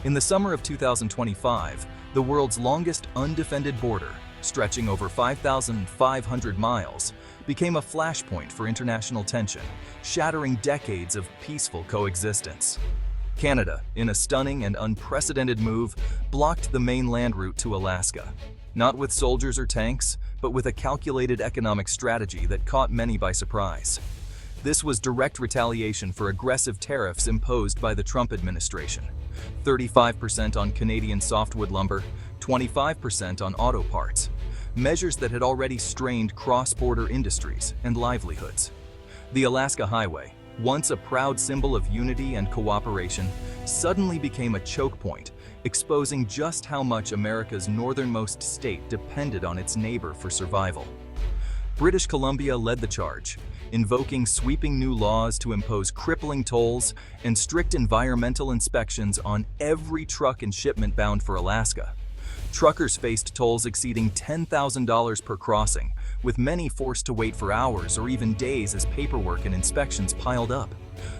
In the summer of 2025, the world's longest undefended border, stretching over 5,500 miles, became a flashpoint for international tension, shattering decades of peaceful coexistence. Canada, in a stunning and unprecedented move, blocked the main land route to Alaska, not with soldiers or tanks, but with a calculated economic strategy that caught many by surprise. This was direct retaliation for aggressive tariffs imposed by the Trump administration. 35% on Canadian softwood lumber, 25% on auto parts, measures that had already strained cross-border industries and livelihoods. The Alaska Highway, once a proud symbol of unity and cooperation, suddenly became a choke point, exposing just how much America's northernmost state depended on its neighbor for survival. British Columbia led the charge, invoking sweeping new laws to impose crippling tolls and strict environmental inspections on every truck and shipment bound for Alaska. Truckers faced tolls exceeding $10,000 per crossing, with many forced to wait for hours or even days as paperwork and inspections piled up.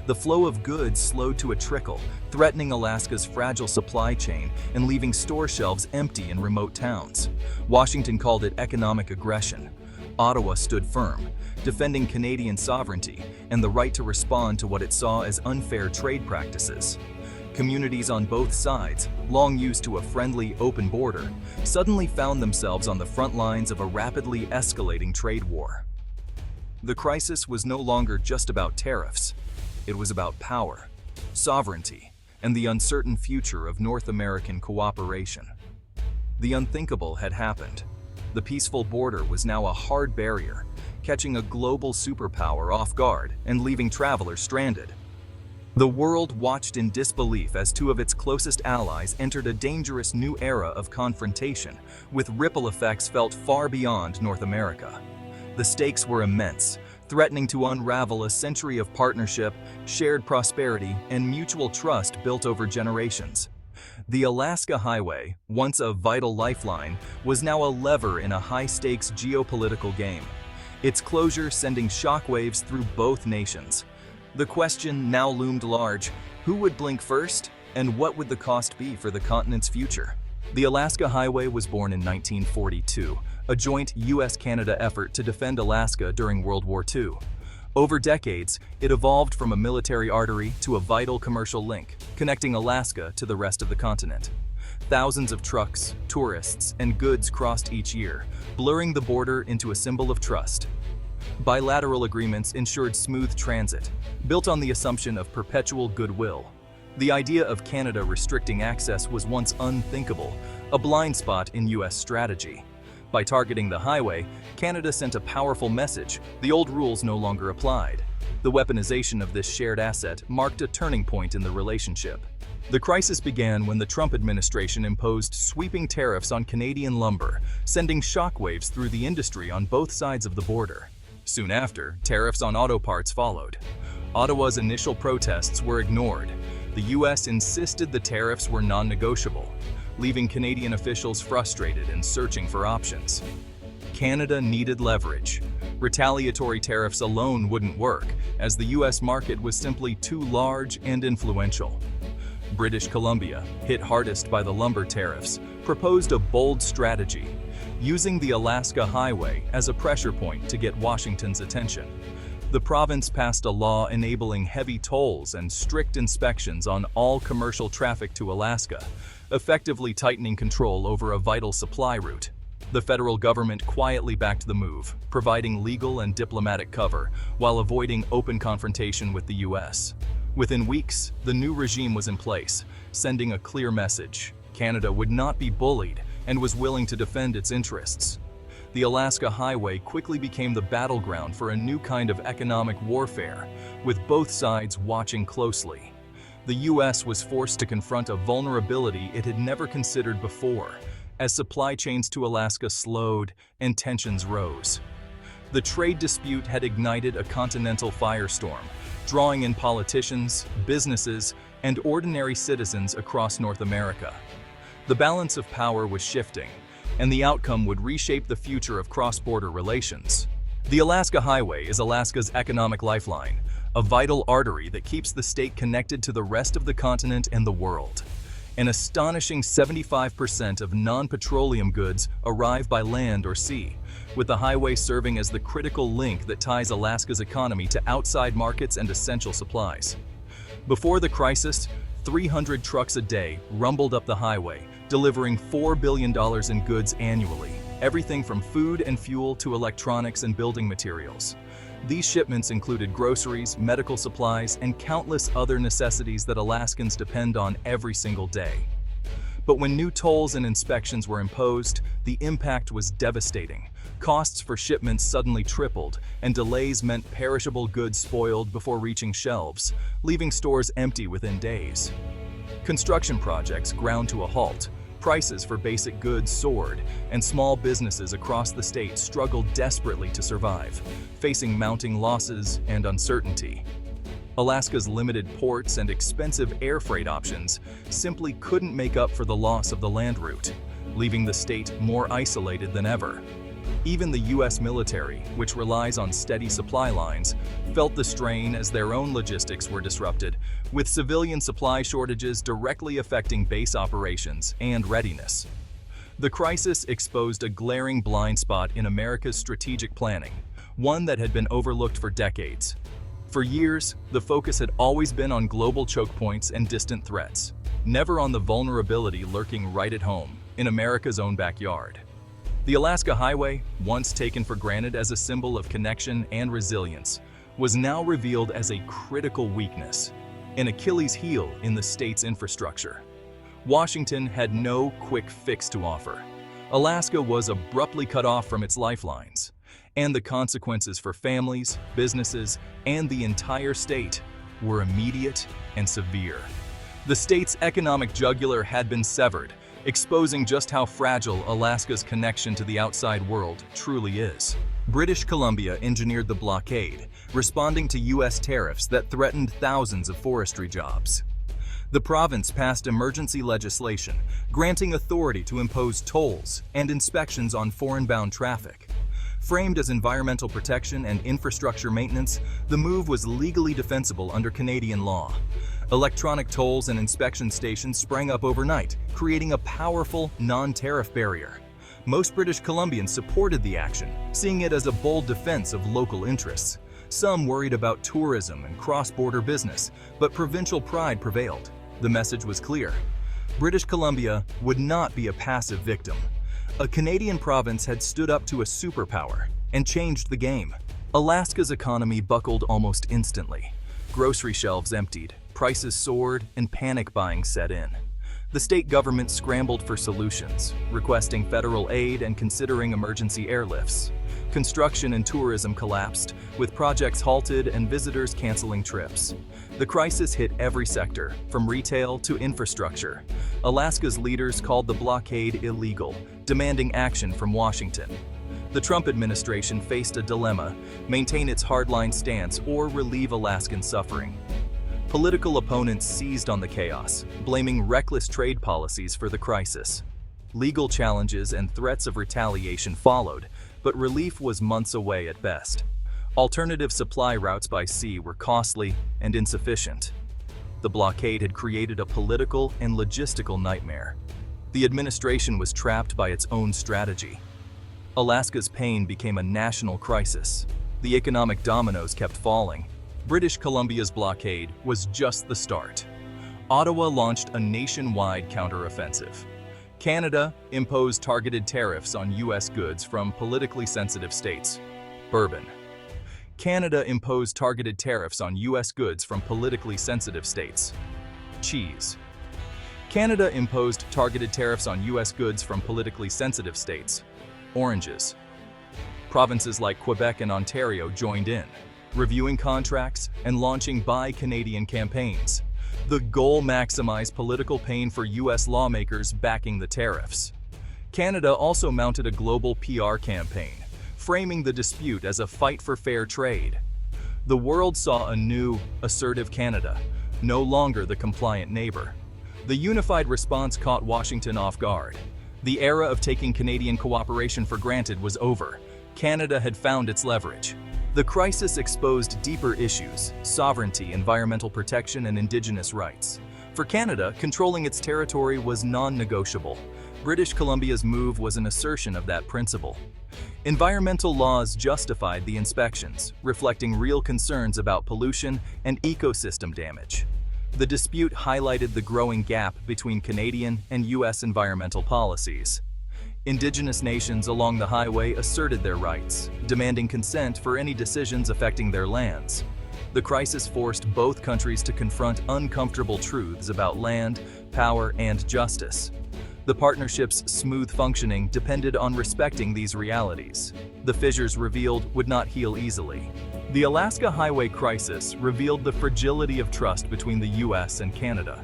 The flow of goods slowed to a trickle, threatening Alaska's fragile supply chain and leaving store shelves empty in remote towns. Washington called it economic aggression. Ottawa stood firm, defending Canadian sovereignty and the right to respond to what it saw as unfair trade practices. Communities on both sides, long used to a friendly, open border, suddenly found themselves on the front lines of a rapidly escalating trade war. The crisis was no longer just about tariffs. It was about power, sovereignty, and the uncertain future of North American cooperation. The unthinkable had happened. The peaceful border was now a hard barrier, catching a global superpower off guard and leaving travelers stranded. The world watched in disbelief as two of its closest allies entered a dangerous new era of confrontation, with ripple effects felt far beyond North America. The stakes were immense, threatening to unravel a century of partnership, shared prosperity, and mutual trust built over generations. The Alaska Highway, once a vital lifeline, was now a lever in a high-stakes geopolitical game, its closure sending shockwaves through both nations. The question now loomed large: who would blink first, and what would the cost be for the continent's future? The Alaska Highway was born in 1942, a joint US-Canada effort to defend Alaska during World War II. Over decades, it evolved from a military artery to a vital commercial link, connecting Alaska to the rest of the continent. Thousands of trucks, tourists, and goods crossed each year, blurring the border into a symbol of trust. Bilateral agreements ensured smooth transit, built on the assumption of perpetual goodwill. The idea of Canada restricting access was once unthinkable, a blind spot in US strategy. By targeting the highway, Canada sent a powerful message: the old rules no longer applied. The weaponization of this shared asset marked a turning point in the relationship. The crisis began when the Trump administration imposed sweeping tariffs on Canadian lumber, sending shockwaves through the industry on both sides of the border. Soon after, tariffs on auto parts followed. Ottawa's initial protests were ignored. The US insisted the tariffs were non-negotiable, leaving Canadian officials frustrated and searching for options. Canada needed leverage. Retaliatory tariffs alone wouldn't work, as the US market was simply too large and influential. British Columbia, hit hardest by the lumber tariffs, proposed a bold strategy, using the Alaska Highway as a pressure point to get Washington's attention. The province passed a law enabling heavy tolls and strict inspections on all commercial traffic to Alaska, effectively tightening control over a vital supply route. The federal government quietly backed the move, providing legal and diplomatic cover while avoiding open confrontation with the US. Within weeks, the new regime was in place, sending a clear message: Canada would not be bullied and was willing to defend its interests. The Alaska Highway quickly became the battleground for a new kind of economic warfare, with both sides watching closely. The US was forced to confront a vulnerability it had never considered before, as supply chains to Alaska slowed and tensions rose. The trade dispute had ignited a continental firestorm, drawing in politicians, businesses, and ordinary citizens across North America. The balance of power was shifting, and the outcome would reshape the future of cross-border relations. The Alaska Highway is Alaska's economic lifeline, a vital artery that keeps the state connected to the rest of the continent and the world. An astonishing 75% of non-petroleum goods arrive by land or sea, with the highway serving as the critical link that ties Alaska's economy to outside markets and essential supplies. Before the crisis, 300 trucks a day rumbled up the highway, delivering $4 billion in goods annually, everything from food and fuel to electronics and building materials. These shipments included groceries, medical supplies, and countless other necessities that Alaskans depend on every single day. But when new tolls and inspections were imposed, the impact was devastating. Costs for shipments suddenly tripled, and delays meant perishable goods spoiled before reaching shelves, leaving stores empty within days. Construction projects ground to a halt, prices for basic goods soared, and small businesses across the state struggled desperately to survive, facing mounting losses and uncertainty. Alaska's limited ports and expensive air freight options simply couldn't make up for the loss of the land route, leaving the state more isolated than ever. Even the U.S. military, which relies on steady supply lines, felt the strain as their own logistics were disrupted, with civilian supply shortages directly affecting base operations and readiness. The crisis exposed a glaring blind spot in America's strategic planning, one that had been overlooked for decades. For years, the focus had always been on global choke points and distant threats, never on the vulnerability lurking right at home, in America's own backyard. The Alaska Highway, once taken for granted as a symbol of connection and resilience, was now revealed as a critical weakness, an Achilles heel in the state's infrastructure. Washington had no quick fix to offer. Alaska was abruptly cut off from its lifelines, and the consequences for families, businesses, and the entire state were immediate and severe. The state's economic jugular had been severed, exposing just how fragile Alaska's connection to the outside world truly is. British Columbia engineered the blockade, responding to U.S. tariffs that threatened thousands of forestry jobs. The province passed emergency legislation, granting authority to impose tolls and inspections on foreign-bound traffic. Framed as environmental protection and infrastructure maintenance, the move was legally defensible under Canadian law. Electronic tolls and inspection stations sprang up overnight, creating a powerful, non-tariff barrier. Most British Columbians supported the action, seeing it as a bold defense of local interests. Some worried about tourism and cross-border business, but provincial pride prevailed. The message was clear. British Columbia would not be a passive victim. A Canadian province had stood up to a superpower and changed the game. Alaska's economy buckled almost instantly. Grocery shelves emptied, prices soared, and panic buying set in. The state government scrambled for solutions, requesting federal aid and considering emergency airlifts. Construction and tourism collapsed, with projects halted and visitors canceling trips. The crisis hit every sector, from retail to infrastructure. Alaska's leaders called the blockade illegal, demanding action from Washington. The Trump administration faced a dilemma: maintain its hardline stance or relieve Alaskan suffering. Political opponents seized on the chaos, blaming reckless trade policies for the crisis. Legal challenges and threats of retaliation followed, but relief was months away at best. Alternative supply routes by sea were costly and insufficient. The blockade had created a political and logistical nightmare. The administration was trapped by its own strategy. Alaska's pain became a national crisis. The economic dominoes kept falling. British Columbia's blockade was just the start. Ottawa launched a nationwide counteroffensive. Canada imposed targeted tariffs on U.S. goods from politically sensitive states. Bourbon. Canada imposed targeted tariffs on U.S. goods from politically sensitive states. Cheese. Canada imposed targeted tariffs on U.S. goods from politically sensitive states. Oranges. Provinces like Quebec and Ontario joined in, reviewing contracts and launching Buy Canadian campaigns. The goal maximized political pain for U.S. lawmakers backing the tariffs. Canada also mounted a global PR campaign, framing the dispute as a fight for fair trade. The world saw a new, assertive Canada, no longer the compliant neighbor. The unified response caught Washington off guard. The era of taking Canadian cooperation for granted was over. Canada had found its leverage. The crisis exposed deeper issues: sovereignty, environmental protection, and indigenous rights. For Canada, controlling its territory was non-negotiable. British Columbia's move was an assertion of that principle. Environmental laws justified the inspections, reflecting real concerns about pollution and ecosystem damage. The dispute highlighted the growing gap between Canadian and U.S. environmental policies. Indigenous nations along the highway asserted their rights, demanding consent for any decisions affecting their lands. The crisis forced both countries to confront uncomfortable truths about land, power, and justice. The partnership's smooth functioning depended on respecting these realities. The fissures revealed would not heal easily. The Alaska Highway crisis revealed the fragility of trust between the U.S. and Canada.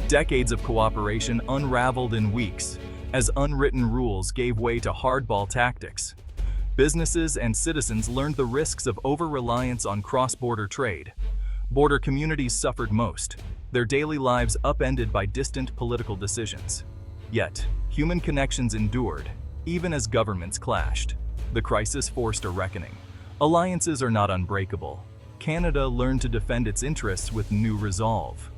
Decades of cooperation unraveled in weeks, as unwritten rules gave way to hardball tactics. Businesses and citizens learned the risks of over-reliance on cross-border trade. Border communities suffered most, their daily lives upended by distant political decisions. Yet, human connections endured, even as governments clashed. The crisis forced a reckoning. Alliances are not unbreakable. Canada learned to defend its interests with new resolve.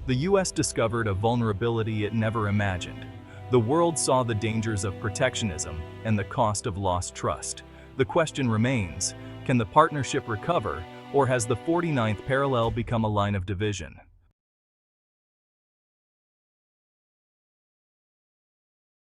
The U.S. discovered a vulnerability it never imagined. The world saw the dangers of protectionism and the cost of lost trust. The question remains, can the partnership recover, or has the 49th parallel become a line of division?